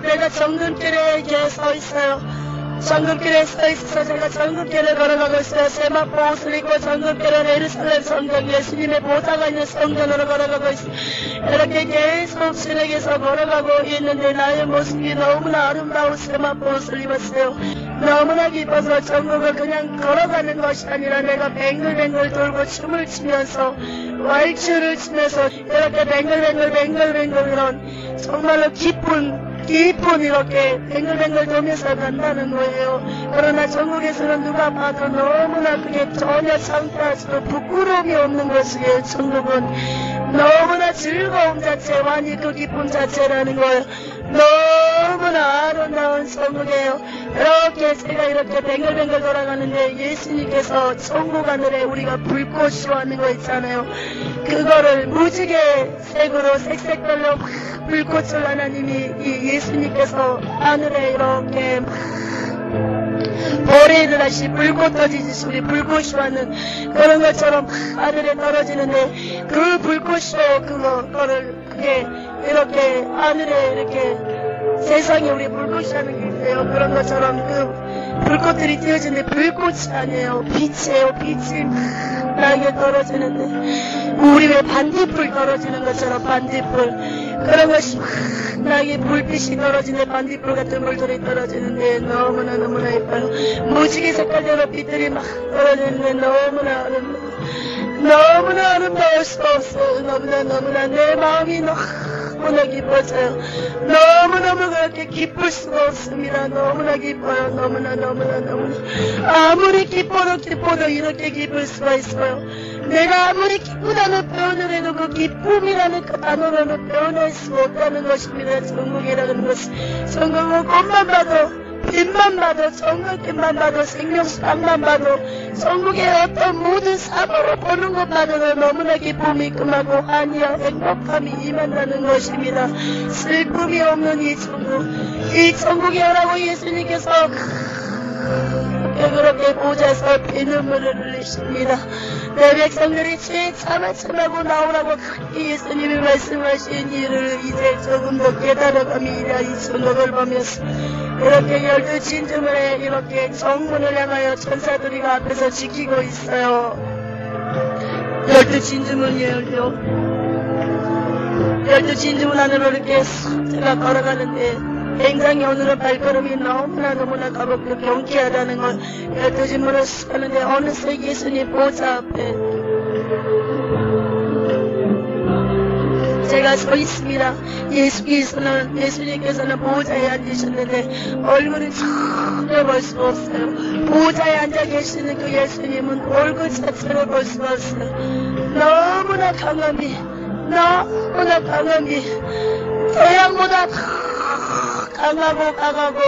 내가 정금길에 이렇게 서 있어요. 정금길에 서 있어서 제가 정금길을 걸어가고 있어요. 세마포 옷을 입고 정금길은 예루살렘 성전, 예수님의 보좌가 있는 성전으로 걸어가고 있어요. 이렇게 계속 진행해서 걸어가고 있는데 나의 모습이 너무나 아름다운 세마포 옷을 입었어요. 너무나 기뻐서 전국을 그냥 걸어가는 것이 아니라 내가 뱅글뱅글 돌고 춤을 추면서 왈츠를 추면서 이렇게 뱅글뱅글 이런 정말로 기쁜 이렇게 뱅글뱅글 돌면서 간다는 거예요. 그러나 전국에서는 누가 봐도 너무나 그게 전혀 상쾌하지도 부끄러움이 없는 것이에요. 전국은 너무나 즐거움 자체, 완히 그 기쁨 자체라는 거예요. 너무나 아름다운 천국이에요. 이렇게 제가 이렇게 뱅글뱅글 돌아가는데 예수님께서 천국 하늘에 우리가 불꽃이로 하는 거 있잖아요. 그거를 무지개 색으로 색색별로 불꽃을 하나님이 예수님께서 하늘에 이렇게 보레이를 하시 불꽃 터지듯이 우리 불꽃이 하는 그런 것처럼 하늘에 떨어지는데 그 불꽃으로 그게 이렇게 하늘에 이렇게 세상에 우리 불꽃이 하는 게 있어요. 그런 것처럼 그 불꽃들이 띄어지는데 불꽃이 아니에요. 빛이에요. 빛이 나에게 떨어지는데 우리 왜 반딧불 떨어지는 것처럼 반딧불 그런 것이 나에게 불빛이 떨어지는데 반딧불 같은 물들이 떨어지는데 너무나 예뻐요. 무지개 색깔대로 빛들이 막 떨어지는데 너무나 아름다울 수 없어요. 너무나 내 마음이 너무나 기뻐져요. 너무너무 그렇게 기쁠 수가 없습니다. 너무나 기뻐요. 너무나 아무리 기뻐도 이렇게 기쁠 수가 있어요. 내가 아무리 기쁘다는 표현을 해도 그 기쁨이라는 그 단어로는 표현할 수 없다는 것입니다. 천국이라는 것은 천국은 꽃만 봐도 빛만 봐도 천국빛만 봐도 생명수랑만 봐도 천국의 어떤 모든 사물을 보는 것만으로 너무나 기쁨이 임하고 환희와 행복함이 임한다는 것입니다. 슬픔이 없는 이 천국이 오라고 예수님께서 그렇게 보좌에서 피눈물을 흘리십니다. 내 백성들이 죄 참하고 나오라고 예수님이 말씀하신 일을 이제 조금 더 깨달아갑니다. 이 천국을 보면서 이렇게 12진주문에 이렇게 정문을 향하여 천사들이 앞에서 지키고 있어요. 12진주문이에요. 12진주문 안으로 이렇게 제가 걸어가는데 굉장히 오늘은 발걸음이 너무나 가볍고 경쾌하다는 걸 12진문을 가는데 어느새 예수님 보좌 앞에 제가 서 있습니다. 예수님께서는 보좌에 앉으셨는데 얼굴은 전혀 볼 수가 없어요. 보좌에 앉아 계시는 그 예수님은 얼굴 자체를 볼 수가 없어요. 너무나 강함이 태양보다 강하고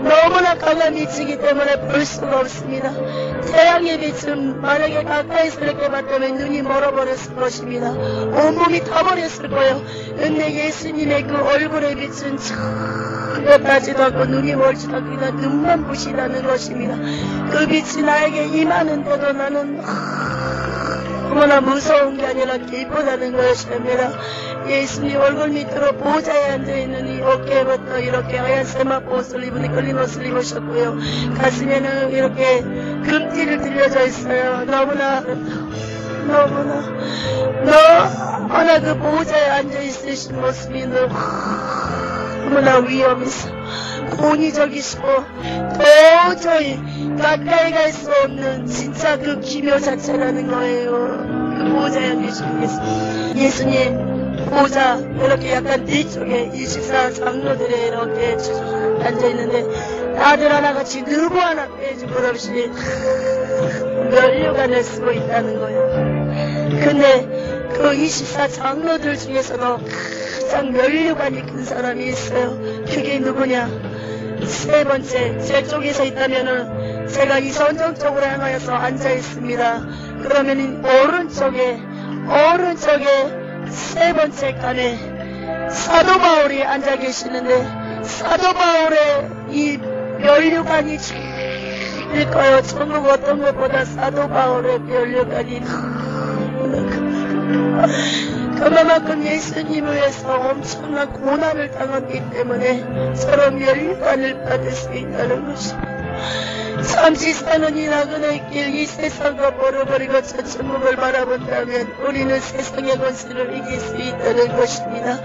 너무나 강함이 지기 때문에 볼 수가 없습니다. 태양의 빛은 만약에 가까이서 이렇게 봤다면 눈이 멀어버렸을 것입니다. 온몸이 타버렸을 거예요. 근데 예수님의 그 얼굴의 빛은 전혀 나지도 않고 눈이 멀지도 않고 그냥 눈만 부시다는 것입니다. 그 빛이 나에게 임하는데도 나는 너무나 무서운 게 아니라 기쁘다는 것입니다. 예수님 얼굴 밑으로 보좌에 앉아있는 이 어깨부터 이렇게 하얀 세마포 옷을 입은 끌린 옷을 입으셨고요. 가슴에는 이렇게 금띠를 들려져 있어요. 너무나 그 보좌에 앉아있으신 모습이 너무나 위험해서 권위적이시고 도저히 가까이 갈 수 없는 진짜 그 기묘 자체라는 거예요. 그 보좌에 앉으신 예수님 보좌 이렇게 약간 뒤쪽에 24 장로들이 이렇게 앉아있는데 아들 하나같이 누구 하나 빼지 것 없이 면류관을 쓰고 있다는 거예요. 근데 그 24 장로들 중에서도 가장 면류관이 큰 사람이 있어요. 그게 누구냐? 세 번째 제 쪽에서 있다면은 제가 이 선정 쪽으로 향하여서 앉아있습니다. 그러면 오른쪽에 세 번째 칸에 사도 바울이 앉아 계시는데 사도 바울의 이 면류관이 제일 커요. 천국 어떤 것보다 사도 바울의 면류관이 그만큼 예수님을 위해서 엄청난 고난을 당했기 때문에 서로 멸류관을 받을 수 있다는 것입니다. 잠시 사는 이 나그네 길, 이 세상과 벌어버리고 저 천국을 바라본다면 우리는 세상의 권세를 이길 수 있다는 것입니다.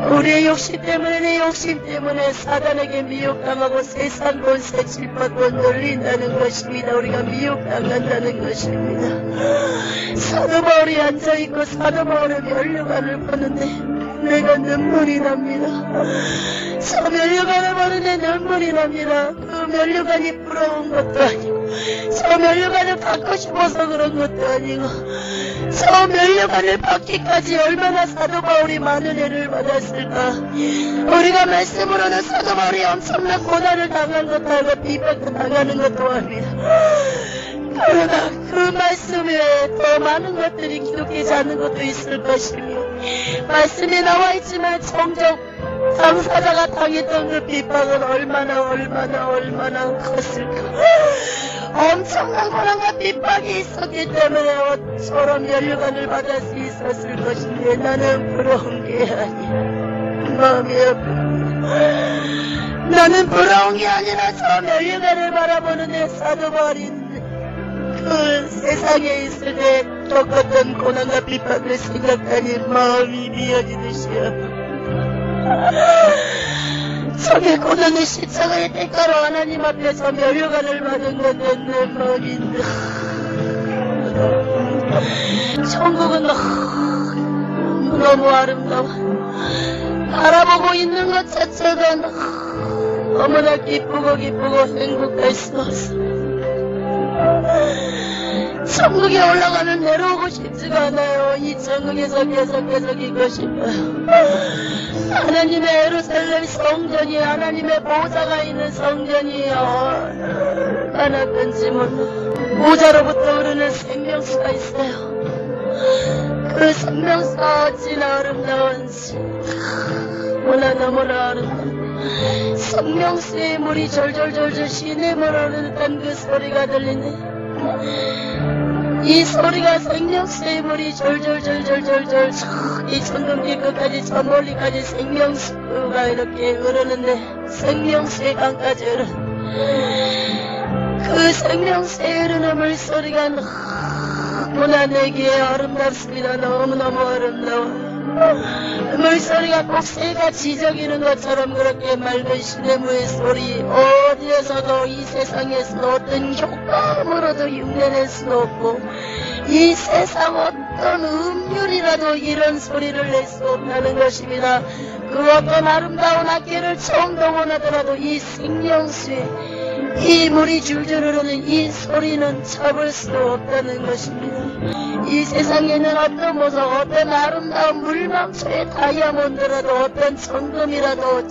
우리의 욕심 때문에, 내 욕심 때문에 사단에게 미혹당하고 세상 권세 질받고 놀린다는 것입니다. 우리가 미혹당한다는 것입니다. 사도 바울이 앉아있고 사도 바울의 멸류관을 보는데 내가 눈물이 납니다. 저 멸류관을 보는데 눈물이 납니다. 그 멸류관이 부러운 것도 아니고, 저 멸류관을 받고 싶어서 그런 것도 아니고, 저 멸류관을 받기까지 얼마나 사도 바울이 많은 애를 받았을까. 우리가 말씀으로는 사도 바울이 엄청난 고난을 당한 것도 알고 비박도 당하는 것도 압니다. 그러나 그 말씀 외에 더 많은 것들이 기록되지 않는 것도 있을 것이며, 말씀에 나와 있지만 정적 당사자가 당했던 그 핍박은 얼마나 컸을까. 엄청난 고난과 핍박이 있었기 때문에 저런 멸류관을 받을 수 있었을 것인데 나는 부러운 게 아니야. 마음이 아픕니다. 나는 부러운 게 아니라 저 멸류관을 바라보는데 사도 바울이 그 세상에 있을 때 겪었던 고난과 핍박을 생각하니 마음이 미어지듯이 저게 고난의 십자가의 대가로 하나님 앞에서 멸류관을 받은 건데 내 마음이 천국은 너무 아름다워. 바라보고 있는 것 자체가 너무나 기쁘고 행복할 수 없어. 천국에 올라가는 내려오고 싶지가 않아요. 이 천국에서 계속 있고 싶어요. 하나님의 예루살렘 성전이, 하나님의 보좌가 있는 성전이 얼마나 큰지 몰라. 보좌로부터 흐르는 생명수가 있어요. 그 생명수가 어찌나 아름다운지, 너무나 아름다워. 생명수의 물이 절절절절 시냇물 흐르는 그 소리가 들리네. 이 소리가 생명수의 물이 절절절절절절 이 천둥길 끝까지 저 멀리까지 생명수가 이렇게 흐르는데, 생명수의 강까지 그 생명수의 흐르는 물소리가 너무나 내게 아름답습니다. 너무너무 아름다워. 물소리가 꼭 새가 지저귀는 것처럼 그렇게 맑은 시냇물의 소리, 어디에서도 이 세상에서 어떤 효과음으로도 흉내낼 수도 없고, 이 세상 어떤 음률이라도 이런 소리를 낼 수 없다는 것입니다. 그 어떤 아름다운 악기를 처음 동원하더라도 이 생명수에 이 물이 줄줄 흐르는 이 소리는 잡을 수 없다는 것입니다. 이 세상에는 어떤 모습, 어떤 아름다운 물망초의 다이아몬드라도, 어떤 정금이라도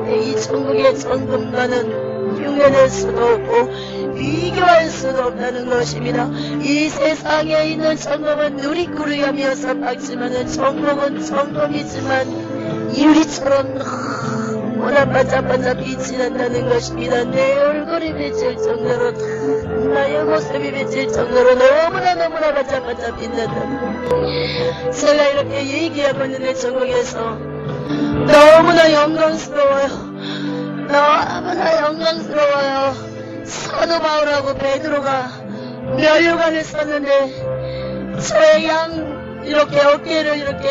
이 천국의 정금과는 흉내낼 수도 없고 비교할 수도 없다는 것입니다. 이 세상에 있는 정금은 누리꾸리감이어서 박지만은 천국은 정금이지만 유리처럼 너무나 반짝반짝 빛이 난다는 것입니다. 내 얼굴이 비칠 정도로, 나의 모습이 비칠 정도로 너무나 반짝반짝 빛난다. 제가 이렇게 얘기하고 있는데 천국에서 너무나 영광스러워요. 너무나 영광스러워요. 사도 바울하고 베드로가 멸류관을 썼는데 저의 양 이렇게 어깨를 이렇게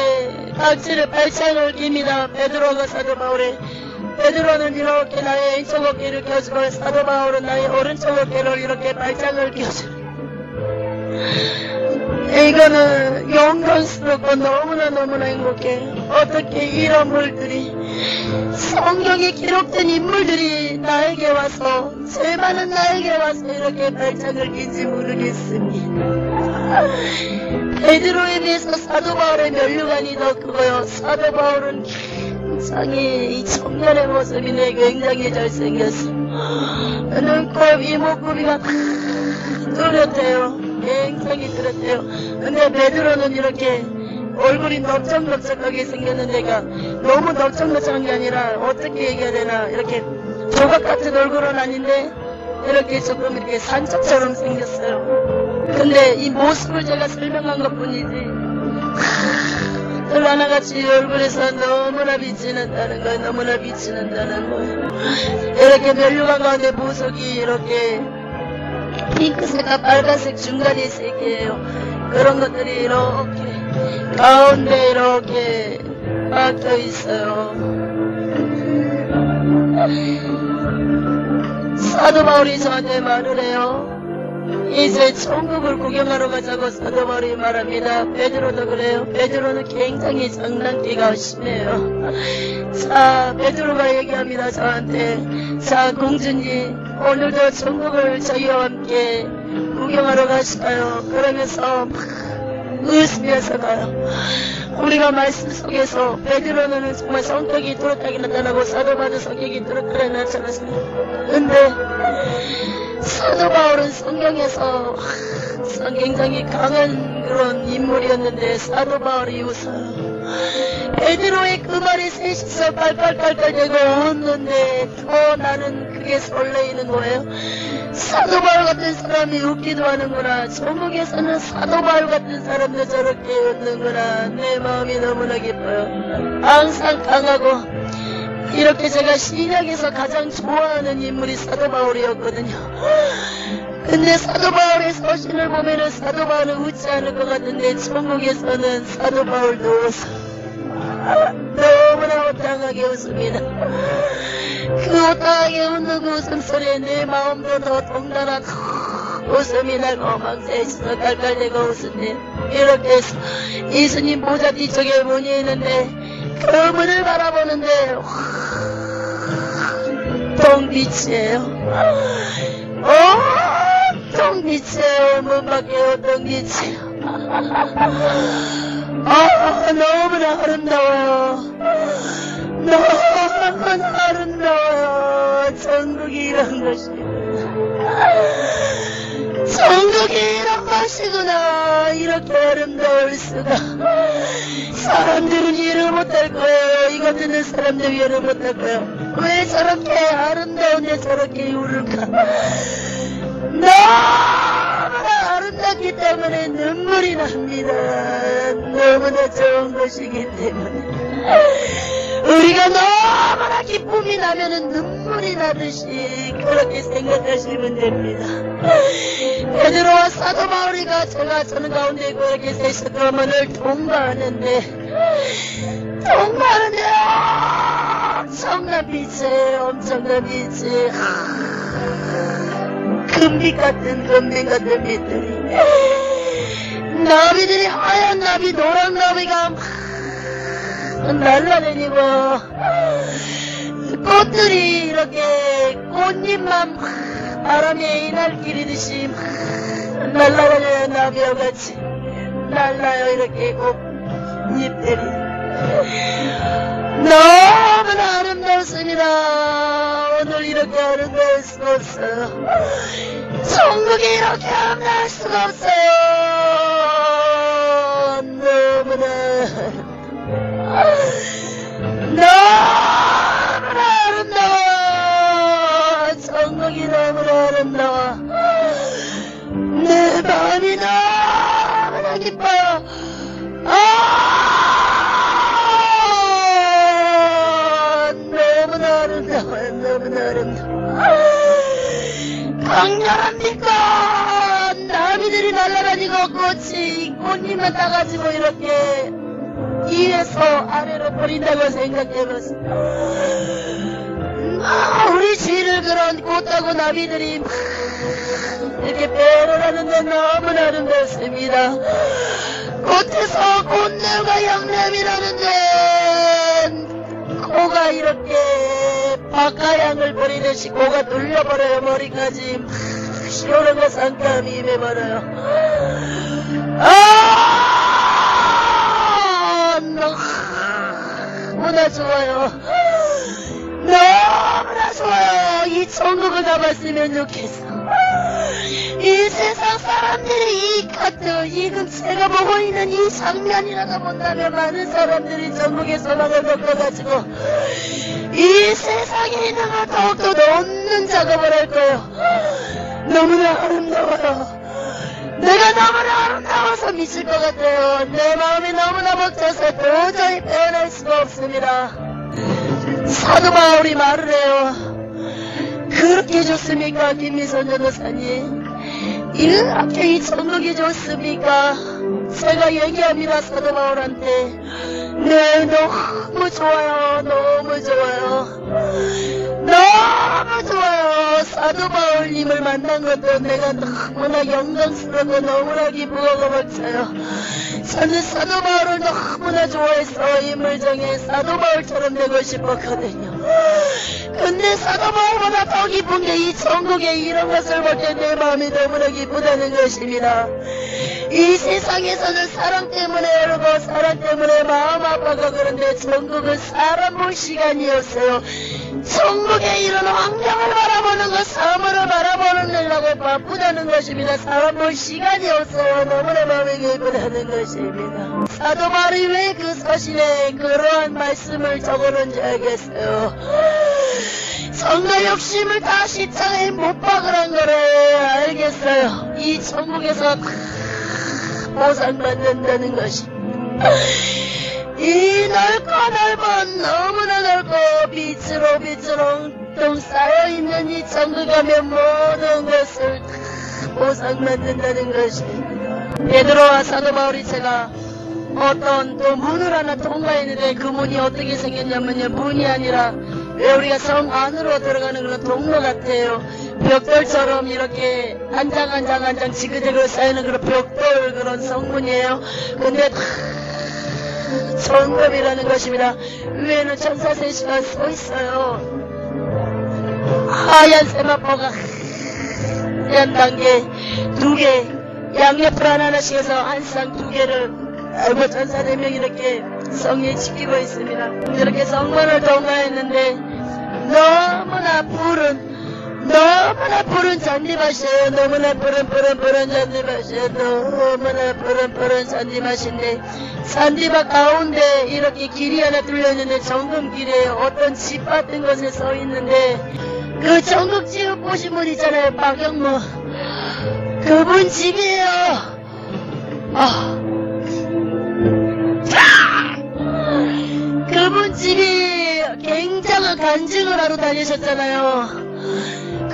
각지를 발창을 깁니다. 베드로가 사도 바울의, 베드로는 이렇게 나의 왼쪽 어깨를 껴주고 사도 바울은 나의 오른쪽 어깨를 이렇게 발장을 껴주고, 이거는 영광스럽고 너무나 행복해. 어떻게 이런 물들이, 성경에 기록된 인물들이 나에게 와서, 죄 많은 나에게 와서 이렇게 발장을 낀지 모르겠습니다. 베드로에 비해서 사도 바울의 멸류관이 더 크고요. 사도 바울은 굉장히 이 청년의 모습이네. 굉장히 잘생겼어. 눈곱, 이목구비가 다 뚜렷해요. 굉장히 뚜렷해요. 근데 베드로는 이렇게 얼굴이 넓적넓적하게 생겼는데, 너무 넓적넓적한 게 아니라 어떻게 얘기해야 되나, 이렇게 조각 같은 얼굴은 아닌데 이렇게 조금 이렇게 산적처럼 생겼어요. 근데 이 모습을 제가 설명한 것 뿐이지 별빛들 하나같이 얼굴에서 너무나 빛이 난다는 거예요. 너무나 빛이 난다는 거예요. 이렇게 멸류관 가운데 보석이 이렇게 핑크색과 빨간색 중간에 색이에요. 그런 것들이 이렇게 가운데 이렇게 박혀 있어요. 사도 바울이 저한테 말을 해요. 이제 천국을 구경하러 가자고 사도 바울이 말합니다. 베드로도 그래요. 베드로는 굉장히 장난기가 심해요. 자, 베드로가 얘기합니다. 저한테. 자, 공주님, 오늘도 천국을 저희와 함께 구경하러 가실까요? 그러면서 막 웃으면서 가요. 우리가 말씀 속에서 베드로는 정말 성격이 뚜렷하게 나타나고 사도 바울 성격이 뚜렷하게 나타났어요. 근데 사도 바울은 성경에서 굉장히 강한 그런 인물이었는데 사도 바울이 웃어요. 베드로의 그 말에 셋이서 깔깔깔깔대고 웃는데 더 나는 그게 설레이는 거예요. 사도 바울 같은 사람이 웃기도 하는구나. 천국에서는 사도 바울 같은 사람도 저렇게 웃는구나. 내 마음이 너무나 기뻐요. 항상 강하고 이렇게 제가 신약에서 가장 좋아하는 인물이 사도 바울이었거든요. 근데 사도 바울의 서신을 보면은 사도 바울은 웃지 않을 것 같은데 천국에서는 사도 바울도 웃어. 너무나 호탕하게 웃습니다. 그 호탕하게 웃는 그 웃음소리에 내 마음도 더 동달아 웃음이 나고 망세에서 깔깔대고 웃는데 이렇게 해서 예수님 모자 뒤쪽에 문이 있는데 그 문을 바라보는데 똥빛이에요. 똥빛이에요. 문 밖에 똥빛이에요. 너무나 아름다워요. 너무나 아름다워요. 천국이 이런 것이구나. 천국이 이런 것이구나. 이렇게 아름다울 수가. 사람들은 이해를 못할 거예요. 이거 듣는 사람들 이해를 못할 거예요. 왜 저렇게 아름다운데 저렇게 울을까? 너무나 아름답기 때문에 눈물이 납니다. 너무나 좋은 것이기 때문에 우리가 너무나 기쁨이 나면은 눈물이 나듯이 그렇게 생각하시면 됩니다. 베드로와 사도 바울이가 저는 가운데 있고 이렇게 셋이 그러면을 통과하는데 엄청난 빛이에요. 엄청난 빛이 금빛 같은 빛들이 나비들이 하얀 나비 노란 나비가 날라다니고 꽃들이 이렇게 꽃잎만 바람에 이날끼리듯이 날라다녀요. 나비와 같이 날라요. 이렇게 꽃잎들이 너무나 아름답습니다. 오늘 이렇게 아름다울 수가 없어요. 천국이 이렇게 아름다울 수가 없어요. 너무나 아름다워. 천국이 너무나 아름다워. 내 마음이 너무나 기뻐요. 너무나 아름다워요. 너무나 아름다워. 강렬합니까? 나비들이 날아다니고 꽃잎만 따가지고 이렇게 위에서 아래로 버린다고 생각해봤습니다. 우리 주위를 그런 꽃하고 나비들이 막 이렇게 배를 하는데 너무나 아름답습니다. 꽃에서 꽃내가 양념이라는데 코가 이렇게 박하향을 버리듯이 코가 눌려버려요. 머리까지 막 시원한 상감이 임해버려요. 너무나 좋아요. 너무나 좋아요. 이 천국을 가봤으면 좋겠어. 이 세상 사람들이 이 카트, 지금 제가 보고 있는 이 장면이라도 본다면 많은 사람들이 천국의 소망을 겪어가지고 이 세상에 있는 걸 더욱더 넣는 작업을 할 거예요. 너무나 아름다워요. 내가 너무나 아름다워서 미칠 것 같아요. 내 마음이 너무나 벅차서 도저히 표현할 수가 없습니다. 사도 바울이 말을 해요. 그렇게 좋습니까, 김미선 전도사님? 이렇게 이 천국이 좋습니까? 제가 얘기합니다, 사도 바울한테. 네, 너무 좋아요. 너무 좋아요. 너무 좋아요. 사도 바울님을 만난 것도 내가 너무나 영광스럽고 너무나 기쁘고 벅차요. 저는 사도 바울을 너무나 좋아해서 인물정에 사도 바울처럼 되고 싶었거든요. 근데 사도 바울보다 더 기쁜 게 이 천국에 이런 것을 볼 때 내 마음이 너무나 기쁘다는 것입니다. 이 세상에서는 사랑 때문에 어려고 사랑 때문에 마음 아파가 그런데 천국은 사람 볼 시간이었어요. 천국에 이런 환경을 바라보는 것, 사물을 바라보느라고 바쁘다는 것입니다. 사람 볼 시간이 없어요. 너무나 마음이 기쁘다는 것입니다. 사도 바울이 왜 그 서신에 그러한 말씀을 적어놓은지 알겠어요. 성도 욕심을 다 십자가에 못 박으란 거를 알겠어요. 이 천국에서 보상받는다는 것이 이 넓고 넓은 너무나 넓고 빛으로 엉뚱 쌓여있는 이 천국 가면 모든 것을 보상받는다는 것입니다. 베드로와 사도 바울이 제가 어떤 또 문을 하나 통과했는데 그 문이 어떻게 생겼냐면요, 문이 아니라 왜 우리가 성 안으로 들어가는 그런 통로 같아요. 벽돌처럼 이렇게 한 장 한 장 한 장 지그재그 쌓이는 그런 벽돌 그런 성문이에요. 근데 천급이라는 것입니다. 위에는 천사 셋이가 서 있어요. 하얀 세마포가 하얀 단계 두 개, 양옆으로 하나씩 해서 한 쌍 두 개를 알고 천사 4명 이렇게 성에 지키고 있습니다. 이렇게 성문을 통과했는데 너무나 푸른 잔디밭이에요. 너무나 푸른 잔디밭이에요. 너무나 푸른 잔디밭인데 잔디밭 가운데 이렇게 길이 하나 뚫려있는데 정금길이에요. 어떤 집 같은 곳에 서 있는데 그 정금집 보신 분 있잖아요. 박영모. 그분 집이에요. 그분 집이 굉장한 간증을 하러 다니셨잖아요.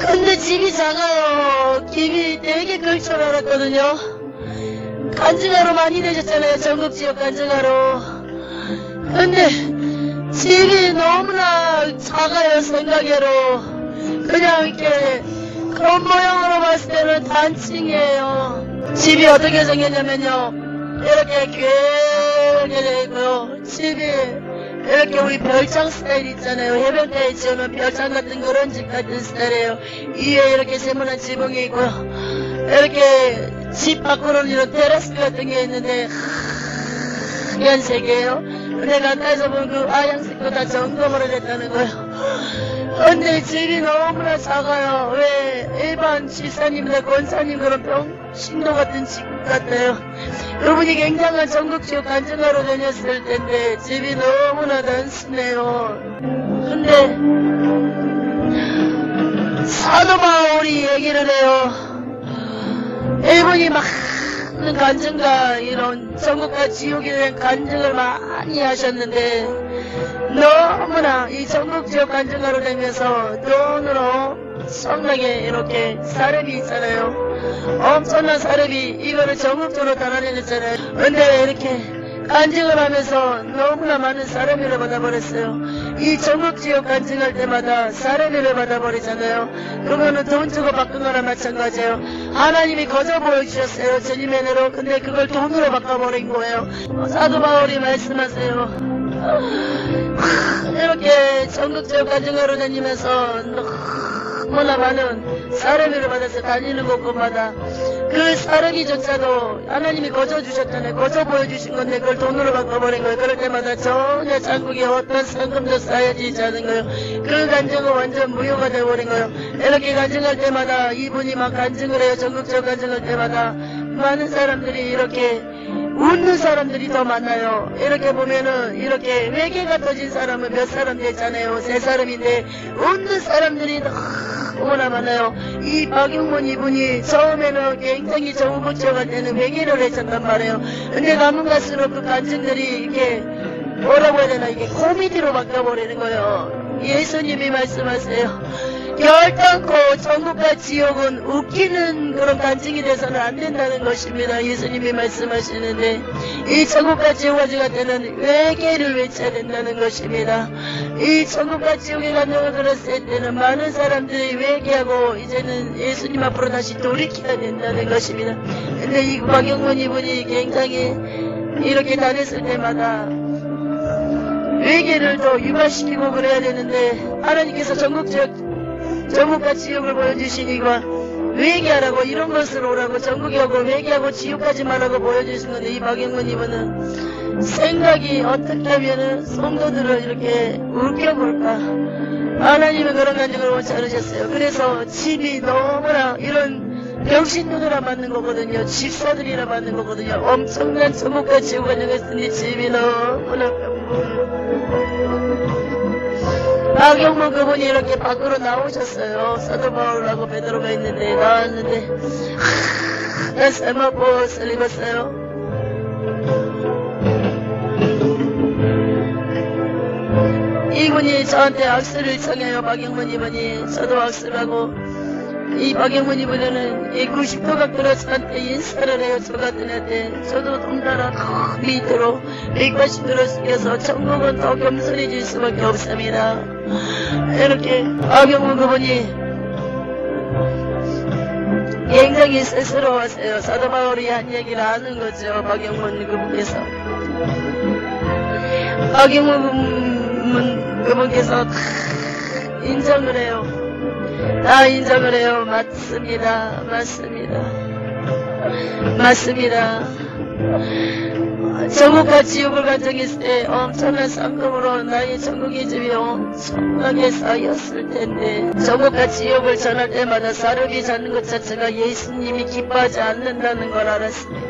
근데 집이 작아요. 집이 되게 클 줄 알았거든요. 간증하러 많이 되셨잖아요. 전국지역 간증하러. 근데 집이 너무나 작아요. 생각외로. 그냥 이렇게 그런 모양으로 봤을 때는 단층이에요. 집이 어떻게 생겼냐면요, 이렇게 길게 되어 있고요. 집이 이렇게 우리 별장 스타일 있잖아요. 해변가에 지어놓은 별장 같은 그런 집 같은 스타일이에요. 위에 이렇게 세모난 지붕이 있고요. 이렇게 집 밖으로는 이런 테라스 같은 게 있는데 하얀색이에요. 근데 가까이서 보면 그 하얀색도 다 점검을 했다는 거예요. 근데 집이 너무나 작아요. 왜 일반 집사님이나 권사님 그런 병신도 같은 집 같아요. 그분이 굉장한 전국지역 간증하러 다녔을 텐데 집이 너무나 단순해요. 근데 사도 바울이 얘기를 해요. 이분이 많은 간증과 이런 전국과 지옥에 대한 간증을 많이 하셨는데 너무나 이 전국지역 간증하러 다니면서 돈으로 성나게 이렇게 사례비 있잖아요. 엄청난 사례비 이거를 전국적으로 달아내렸잖아요. 근데 이렇게 간증을 하면서 너무나 많은 사례비를 받아버렸어요. 이 전국지역 간증할 때마다 사례비를 받아버리잖아요. 그거는 돈 주고 바꾼 거나 마찬가지예요. 하나님이 거저 보여주셨어요. 주님의 은혜로. 근데 그걸 돈으로 바꿔버린 거예요. 사도 바울이 말씀하세요. 이렇게 전국지역 간증하러 다니면서 너무나 많은 사례비를 받아서 다니는 곳곳마다 그 사례비조차도 하나님이 거저 주셨잖아요. 거저 보여주신 건데 그걸 돈으로 바꿔버린 거예요. 그럴 때마다 전혀 장국에 어떤 상금도 쌓여지지 않은 거예요. 그 간증은 완전 무효가 되어버린 거예요. 이렇게 간증할 때마다 이분이 막 간증을 해요. 전국지역 간증할 때마다 많은 사람들이 이렇게 웃는 사람들이 더 많아요. 이렇게 보면은 이렇게 외계가 터진 사람은 몇 사람 됐잖아요. 3사람인데 웃는 사람들이 너무나 많아요. 이 박용문 이분이 처음에는 굉장히 정우부처가 되는 회개를 했었단 말이에요. 근데 가면 갈수록 그 간증들이 이렇게 뭐라고 해야 되나 이게 코미디로 바뀌어버리는 거예요. 예수님이 말씀하세요. 결단코 천국과 지옥은 웃기는 그런 간증이 돼서는 안 된다는 것입니다. 예수님이 말씀하시는데 이 천국과 지옥과 같은 외계를 외쳐야 된다는 것입니다. 이 천국과 지옥의 간증을 들었을 때는 많은 사람들이 외계하고 이제는 예수님 앞으로 다시 돌이켜야 된다는 것입니다. 근데 이 박영문 이분이 굉장히 이렇게 다녔을 때마다 외계를 더 유발시키고 그래야 되는데 하나님께서 전국과 지옥을 보여주시니까 회개하라고 이런 것으로 오라고 전국에 오고 회개하고 지옥까지 말라고 보여주신 건데 이 박영문 이분은 생각이 어떻게 하면은 성도들을 이렇게 웃겨볼까. 하나님은 그런 간증을 원치 않으셨어요. 그래서 집이 너무나 이런 병신들이라 맞는 거거든요. 집사들이라 맞는 거거든요. 엄청난 전국과 지옥 간증을 했으니 집이 너무나 박영문 그분이 이렇게 밖으로 나오셨어요. 사도 바울하고 베드로가 있는데 나왔는데 세마포스를 입었어요. 이분이 저한테 악수를 청해요. 박영문 이분이 저도 악수하고 이 박영문 이분은 90도 각도로 저한테 인사를 해요. 저 같은 애한테 저도 동달아 밑으로 180도로 숙여서 천국은 더 겸손해질 수밖에 없습니다. 이렇게 박영문 그분이 굉장히 스스로워하세요. 사도 바울이 한 얘기를 하는 거죠. 박영문 그분께서 박영문 그분께서 인정을 해요. 다 인정을 해요. 맞습니다. 천국과 지옥을 간증했을 때 엄청난 상금으로 나의 천국의 집이 엄청나게 쌓였을 텐데 천국과 지옥을 전할 때마다 사르비 잡는 것 자체가 예수님이 기뻐하지 않는다는 걸 알았습니다.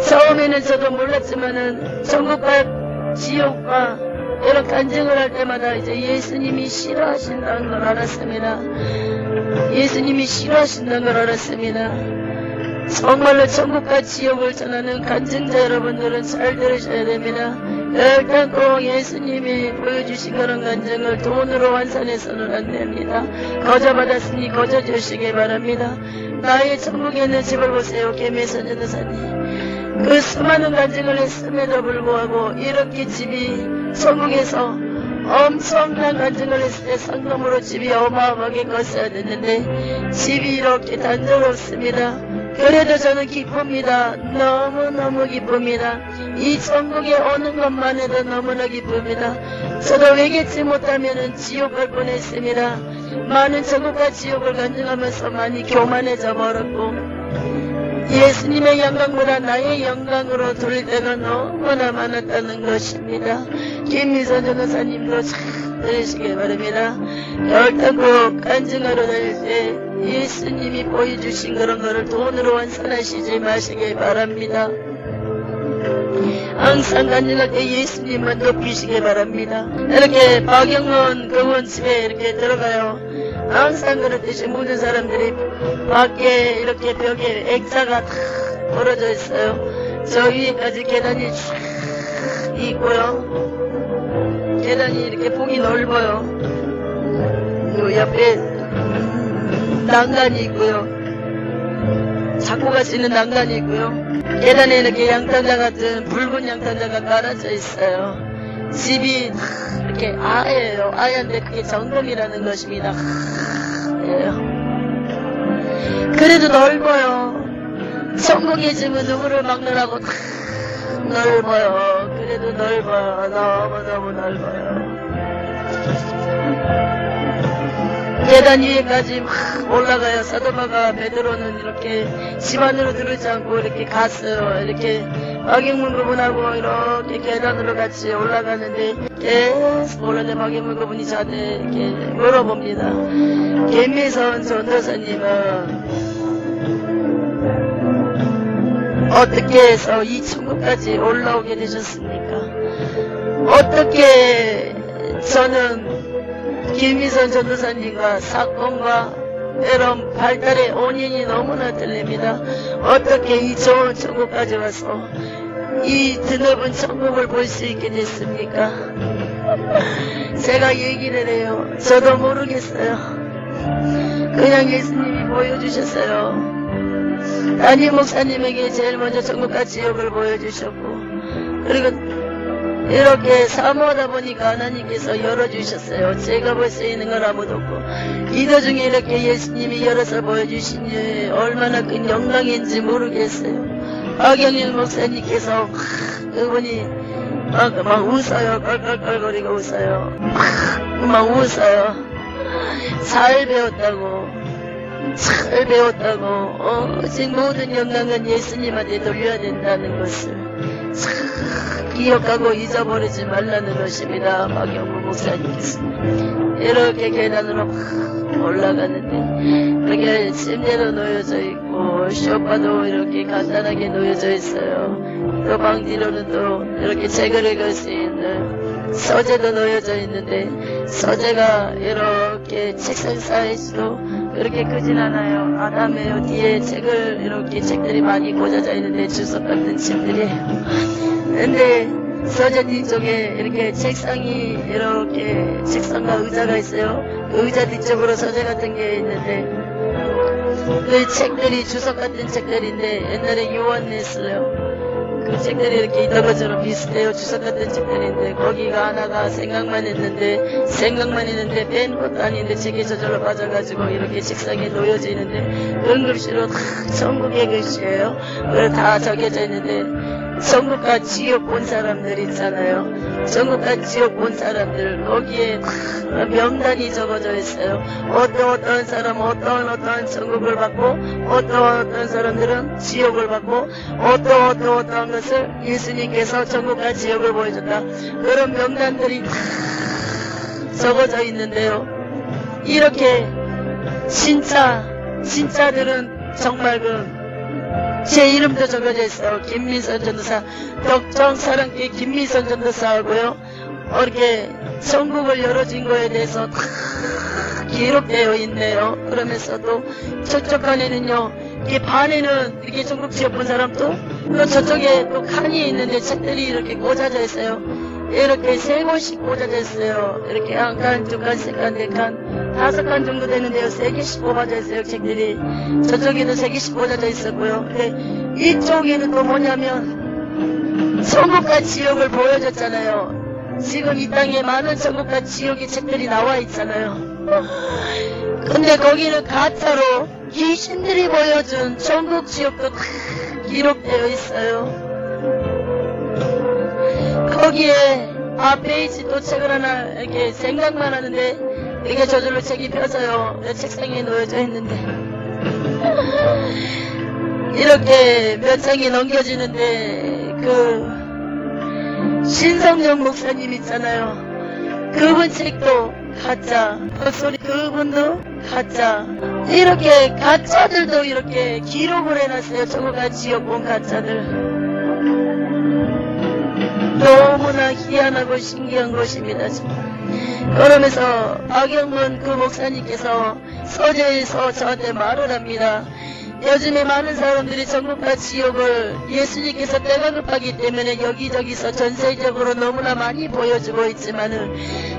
처음에는 저도 몰랐지만은 천국과 지옥과 이런 간증을 할 때마다 이제 예수님이 싫어하신다는 걸 알았습니다. 예수님이 싫어하신다는 걸 알았습니다. 정말로 천국과 지옥을 전하는 간증자 여러분들은 잘 들으셔야 됩니다. 일단 꼭 예수님이 보여주신 그런 간증을 돈으로 환산해서는 안 됩니다. 거저 받았으니 거저 주시기 바랍니다. 나의 천국에 있는 집을 보세요. 개미선 전도사님. 그 수많은 간증을 했음에도 불구하고 이렇게 집이 천국에서 엄청난 간증을 했을 때 상금으로 집이 어마어마하게 컸어야 됐는데 집이 이렇게 단조롭습니다. 그래도 저는 기쁩니다. 너무너무 기쁩니다. 이 천국에 오는 것만 해도 너무나 기쁩니다. 저도 외겠지 못하면 지옥 갈 뻔했습니다. 많은 천국과 지옥을 간증하면서 많이 교만해져 버렸고 예수님의 영광보다 나의 영광으로 돌릴 때가 너무나 많았다는 것입니다. 김미선 전도사님도 잘 들으시기 바랍니다. 결단코 간증하러 다닐 때 예수님이 보여주신 그런 거를 돈으로 환산하시지 마시기 바랍니다. 항상 간증할 때 예수님만 높이시기 바랍니다. 이렇게 박영문 그분 집에 이렇게 들어가요. 항상 그렇듯이 모든 사람들이 밖에 이렇게 벽에 액자가 다 벌어져 있어요. 저 위에까지 계단이 쫙 있고요. 계단이 이렇게 폭이 넓어요. 요 옆에 난간이 있고요. 자꾸가 쓰는 난간이 있고요. 계단에 이렇게 양탄자 같은 붉은 양탄자가 깔아져 있어요. 집이 이렇게 아예요. 아야인데 그게 정금이라는 것입니다. 그래도 넓어요. 천국의 집은 누구를 막느라고 다 넓어요. 그래도 넓어요. 너무너무 넓어요. 계단 위에까지 막 올라가요. 사도바가 베드로는 이렇게 집 안으로 들어오지 않고 이렇게 갔어요. 이렇게 박영문 그분하고 이렇게 계단으로 같이 올라가는데 계속 올라가는데 박영문 그분이 저한테 이렇게 물어봅니다. 김미선 전도사님은 어떻게 해서 이 천국까지 올라오게 되셨습니까? 어떻게 저는 김미선 전도사님과 사건과 이런 발달의 원인이 너무나 들립니다. 어떻게 이 좋은 천국까지 와서 이 드넓은 천국을 볼 수 있게 됐습니까? 제가 얘기를 해요. 저도 모르겠어요. 그냥 예수님이 보여주셨어요. 담임 목사님에게 제일 먼저 천국과 지옥을 보여주셨고, 그리고 이렇게 사모하다 보니까 하나님께서 열어주셨어요. 제가 볼 수 있는 건 아무도 없고, 기도 중에 이렇게 예수님이 열어서 보여주시니 얼마나 큰 영광인지 모르겠어요. 박영일 목사님께서 그분이 막 웃어요. 껄껄껄거리고 웃어요. 막 웃어요. 잘 배웠다고 지금 모든 영광은 예수님한테 돌려야 된다는 것을 기억하고 잊어버리지 말라는 것입니다. 박영무 목사님께서 이렇게 계단으로 올라가는데 이렇게 침대로 놓여져 있고 쇼파도 이렇게 간단하게 놓여져 있어요. 또 방 뒤로는 또 이렇게 책을 읽을 수 있는 서재도 놓여져 있는데 서재가 이렇게 책상 사이즈도 그렇게 크진 않아요. 아담에요. 뒤에 책을 이렇게 책들이 많이 꽂아져 있는데 주석 같은 책들이에요. 근데 서재 뒤쪽에 이렇게 책상이 이렇게 책상과 의자가 있어요. 그 의자 뒤쪽으로 서재 같은 게 있는데 그 책들이 주석 같은 책들인데 옛날에 요한냈어요. 그 책들이 이렇게 있던 것처럼 비슷해요. 주석 같은 책들인데 거기가 하나가 생각만 했는데 뺀 것도 아닌데 책이 저절로 빠져가지고 이렇게 책상에 놓여져 있는데 은글씨로 다 천국의 글씨예요. 그걸 다 적혀져 있는데 천국과 지옥 본 사람들 있잖아요. 천국과 지옥 본 사람들 거기에 명단이 적어져 있어요. 어떤 사람은 어떠한 천국을 받고 어떤 사람들은 지옥을 받고 어떠한 것을 예수님께서 천국과 지옥을 보여줬다. 그런 명단들이 다 적어져 있는데요. 이렇게 진짜들은 정말 제 이름도 적어져 있어요. 김미선 전도사, 덕정사랑교회 김미선 전도사하고요. 이렇게 천국을 열어준 거에 대해서 다 기록되어 있네요. 그러면서도 저쪽 칸에는요, 이 반에는 이렇게 천국 지옥 본 사람도 또 저쪽에 또 칸이 있는데 책들이 이렇게 꽂아져 있어요. 이렇게 3곳씩 꽂아져 있어요. 이렇게 한 칸, 2칸, 3칸, 4칸, 5칸 정도 되는데요. 3개씩 꽂아져 있어요. 책들이. 저쪽에도 3개씩 꽂아져 있었고요. 근데 이쪽에는 또 뭐냐면 천국과 지옥을 보여줬잖아요. 지금 이 땅에 많은 천국과 지옥의 책들이 나와 있잖아요. 근데 거기는 가짜로 귀신들이 보여준 천국 지옥도 다 기록되어 있어요. 거기에 앞에 있지 또 책을 하나 이렇게 생각만 하는데 이렇게 저절로 책이 펴져요. 책상에 놓여져 있는데 이렇게 몇 장이 넘겨지는데 그 신성령 목사님 있잖아요. 그분 책도 가짜, 목소리 그분도 가짜. 이렇게 가짜들도 이렇게 기록을 해놨어요. 천국과 지옥 본 가짜들. 너무나 희한하고 신기한 것입니다. 그러면서 박영문 그 목사님께서 서재에서 저한테 말을 합니다. 요즘에 많은 사람들이 천국과 지옥을 예수님께서 때가 급하기 때문에 여기저기서 전세적으로 너무나 많이 보여주고 있지만은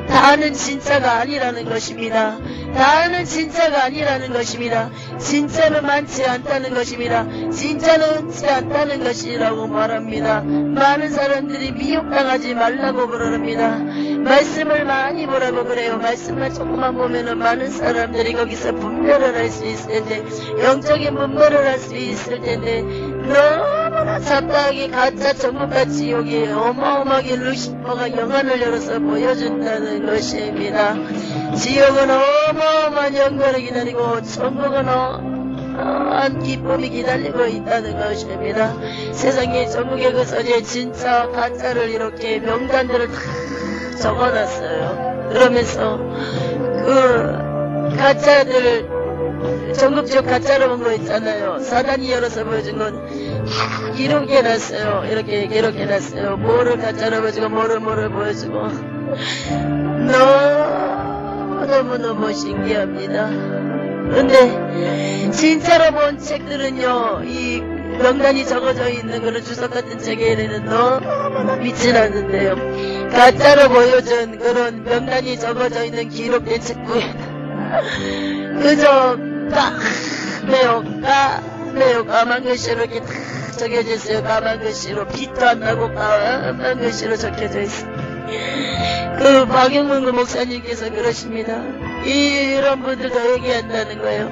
다는 진짜가 아니라는 것입니다. 다는 진짜가 아니라는 것입니다. 진짜는 많지 않다는 것입니다. 진짜는 없지 않다는 것이라고 말합니다. 많은 사람들이 미혹당하지 말라고 그럽니다. 말씀을 많이 보라고 그래요. 말씀만 조금만 보면은 많은 사람들이 거기서 분별을 할 수 있을 텐데, 영적인 분별을 할 수 있을 텐데, 너무나 잡다하게 가짜 천국과 지옥이 어마어마하게 루시퍼가 영안을 열어서 보여준다는 것입니다. 지옥은 어마어마한 영광을 기다리고 천국은 어마어마한 기쁨이 기다리고 있다는 것입니다. 세상에 천국의 그 서재 진짜 가짜를 이렇게 명단들을 다 적어놨어요. 그러면서 그 가짜들 전국 지역 가짜로 본 거 있잖아요. 사단이 열어서 보여준 건 기록해놨어요. 이렇게 기록해놨어요. 뭐를 가짜로 보여주고 뭐를 보여주고 너무너무 신기합니다. 근데 진짜로 본 책들은요, 이 명단이 적어져 있는 그런 주석 같은 책에는 너무나 믿질 않는데요, 가짜로 보여준 그런 명단이 적어져 있는 기록된 책부에는 그저 까매요 까만 글씨로 이렇게 딱 적혀져 있어요. 까만 글씨로, 빛도 안 나고 까만 글씨로 적혀져 있어요. 그 박영문 목사님께서 그러십니다. 이런 분들도 회개한다는 거예요.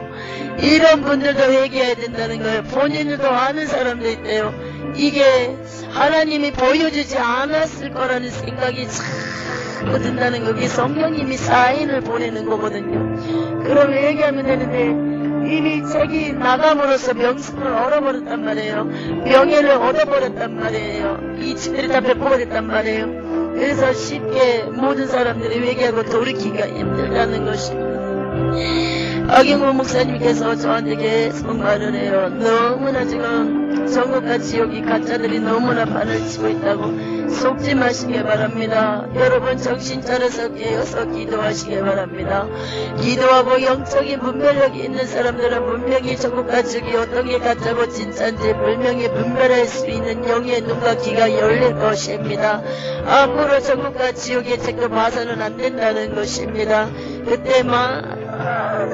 이런 분들도 회개해야 된다는 거예요. 본인들도 아는 사람도 있대요. 이게 하나님이 보여주지 않았을 거라는 생각이 자꾸 든다는 거기 성령님이 사인을 보내는 거거든요. 그럼 회개하면 되는데 이미 책이 나감으로써 명성을 얻어버렸단 말이에요. 명예를 얻어버렸단 말이에요. 이 책들이 다 배포됐단 말이에요. 그래서 쉽게 모든 사람들이 회개하고 돌이키기가 힘들다는 것입니다. 박영문 목사님께서 저한테 계속 말을 해요. 너무나 지금 전국과 지옥이 가짜들이 너무나 발을 치고 있다고. 속지 마시기 바랍니다. 여러분 정신 차려서 깨어서 기도하시기 바랍니다. 기도하고 영적인 분별력이 있는 사람들은 분명히 전국과 지옥이 어떤 게 가짜고 진짜인지 분명히 분별할 수 있는 영의 눈과 귀가 열릴 것입니다. 앞으로 전국과 지옥의 책도 봐서는 안 된다는 것입니다. 그때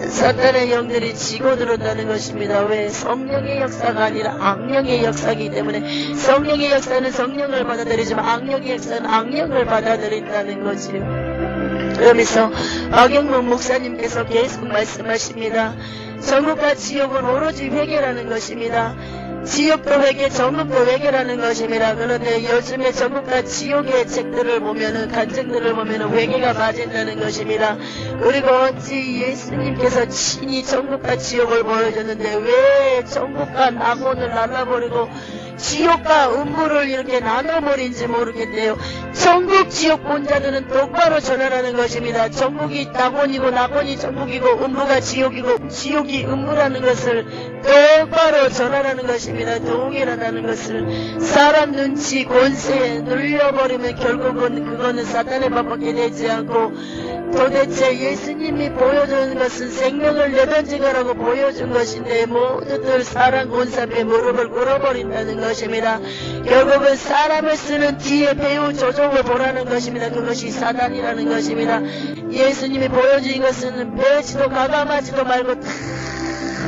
사탄의 영들이 지고 들어온다는 것입니다. 왜? 성령의 역사가 아니라 악령의 역사이기 때문에 성령의 역사는 성령을 받아들이지만 악령의 역사는 악령을 받아들인다는 거지요. 그러면서 박영문 목사님께서 계속 말씀하십니다. 전국과 지옥은 오로지 회개라는 것입니다. 지옥도 회개, 전국도 회개라는 것입니다. 그런데 요즘에 전국과 지옥의 책들을 보면은, 간증들을 보면은 회개가 빠진다는 것입니다. 그리고 어찌 예수님께서 친히 전국과 지옥을 보여줬는데 왜 전국과 낙원을 날라버리고 지옥과 음부를 이렇게 나눠버린지 모르겠네요. 전국 지옥 본 자들은 똑바로 전하라는 것입니다. 전국이 낙원이고 낙원이 전국이고 음부가 지옥이고 지옥이 음부라는 것을 똑바로 전하라는 것입니다. 동일하다는 것을. 사람 눈치 권세에 눌려버리면 결국은 그거는 사탄의 밥밖에 되지 않고, 도대체 예수님이 보여주는 것은 생명을 내던지거라고 보여준 것인데 모두들 사람 권세 앞에 무릎을 꿇어버린다는 것입니다. 결국은 사람을 쓰는 뒤에 배우 조종을 보라는 것입니다. 그것이 사단이라는 것입니다. 예수님이 보여준 것은 배지도 가감하지도 말고 다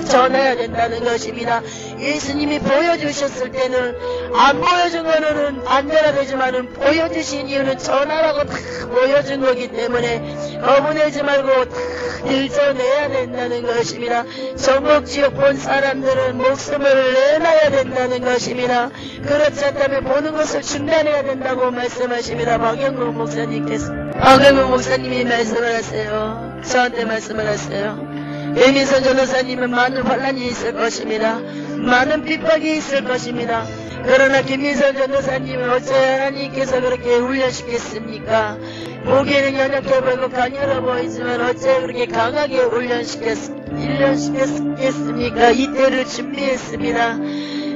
전해야 된다는 것입니다. 예수님이 보여주셨을 때는 안 보여준 거는 안 되라 되지만은 보여주신 이유는 전하라고 다 보여준 거기 때문에 거부내지 말고 다 들춰내야 된다는 것입니다. 전국 지옥 본 사람들은 목숨을 내놔야 된다는 것입니다. 그렇지 않다면 보는 것을 중단해야 된다고 말씀하십니다. 박영문 목사님께서. 박영문 목사님이 말씀을 하세요. 저한테 말씀을 하세요. 예민선 전도사님은 많은 환란이 있을 것입니다. 많은 핍박이 있을 것입니다. 그러나 김민선 전도사님은 어째 하나님께서 그렇게 훈련시켰습니까? 보기에는 연약해 보이고 가녀려 보이지만 어째 그렇게 강하게 훈련시켰습니까? 이때를 준비했습니다.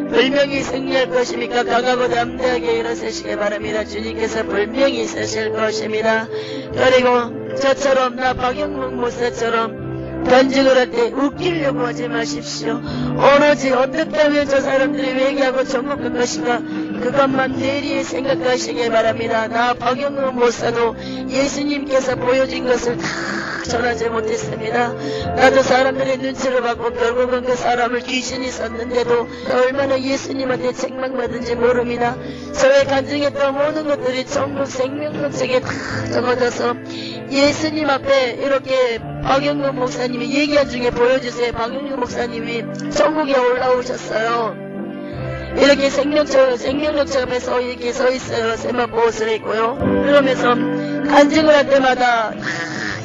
분명히 승리할 것입니까? 강하고 담대하게 일어서시기 바랍니다. 주님께서 분명히 서실 것입니다. 그리고 저처럼, 나 박영문 목사처럼 단직을 할 때 웃기려고 하지 마십시오. 오로지 어떻게 하면 저 사람들이 회개하고 전국 갈 것인가, 그것만 내리에 생각하시기 바랍니다. 나 박영문 목사도 예수님께서 보여준 것을 다 전하지 못했습니다. 나도 사람들의 눈치를 받고 결국은 그 사람을 귀신이 썼는데도 얼마나 예수님한테 책망받은지 모릅니다. 저의 간증했던 모든 것들이 전국 생명록책에 다 적어져서 예수님 앞에 이렇게 박영문 목사님이 얘기한 중에 보여주세요. 박영문 목사님이 천국에 올라오셨어요. 이렇게 생명록책 앞에서 이렇게 서 있어요. 세마포 옷을 입고요. 그러면서 간증을 할 때마다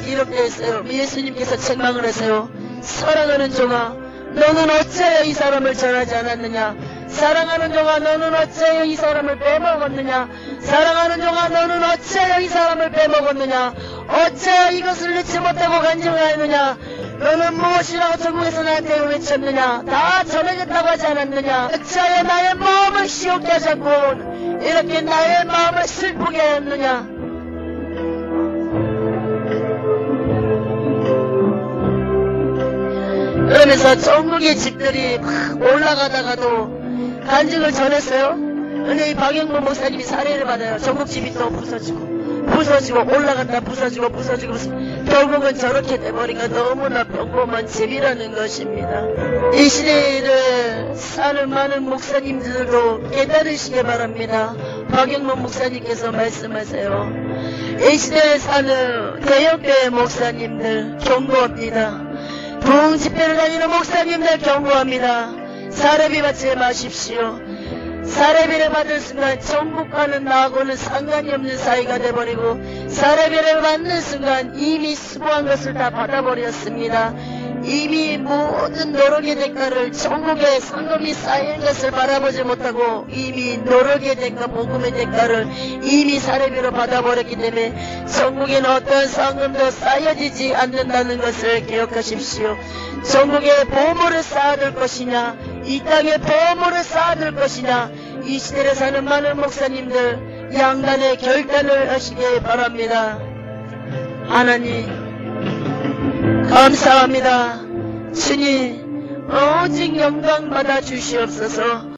이렇게 했어요. 예수님께서 책망을 했어요. 사랑하는 종아, 너는 어찌하여 이 사람을 전하지 않았느냐? 사랑하는 종아, 너는 어찌하여 이 사람을 빼먹었느냐? 사랑하는 종아, 너는 어찌하여 이 사람을 빼먹었느냐? 어찌하여 이것을 넣지 못하고 간증하였느냐? 너는 무엇이라고 전국에서 나한테 외쳤느냐? 다 전해졌다고 하지 않았느냐? 어찌하여 나의 마음을 시옥게 하자고 이렇게 나의 마음을 슬프게 하였느냐? 그러면서 전국의 집들이 막 올라가다가도 간증을 전했어요. 근데 이 박영문 목사님이 살해를 받아요. 전국 집이 또 부서지고 올라갔다 부서지고 결국은 저렇게 돼버리니까 너무나 평범한 집이라는 것입니다. 이 시대를 사는 많은 목사님들도 깨달으시기 바랍니다. 박영문 목사님께서 말씀하세요. 이 시대에 사는 대형교회 목사님들 경고합니다. 부흥 집회를 다니는 목사님들 경고합니다. 사례비 받지 마십시오. 사례비를 받을 순간 전국과는 나하고는 상관이 없는 사이가 돼버리고 사례비를 받는 순간 이미 수고한 것을 다 받아버렸습니다. 이미 모든 노력의 대가를 전국에 상금이 쌓인 것을 바라보지 못하고 이미 노력의 대가 복음의 대가를 이미 사례비로 받아버렸기 때문에 전국에는 어떤 상금도 쌓여지지 않는다는 것을 기억하십시오. 전국에 보물을 쌓아둘 것이냐 이 땅에 보물을 쌓아둘 것이냐 이 시대에 사는 많은 목사님들 양단의 결단을 하시기 바랍니다. 하나님 감사합니다. 주님 오직 영광 받아 주시옵소서.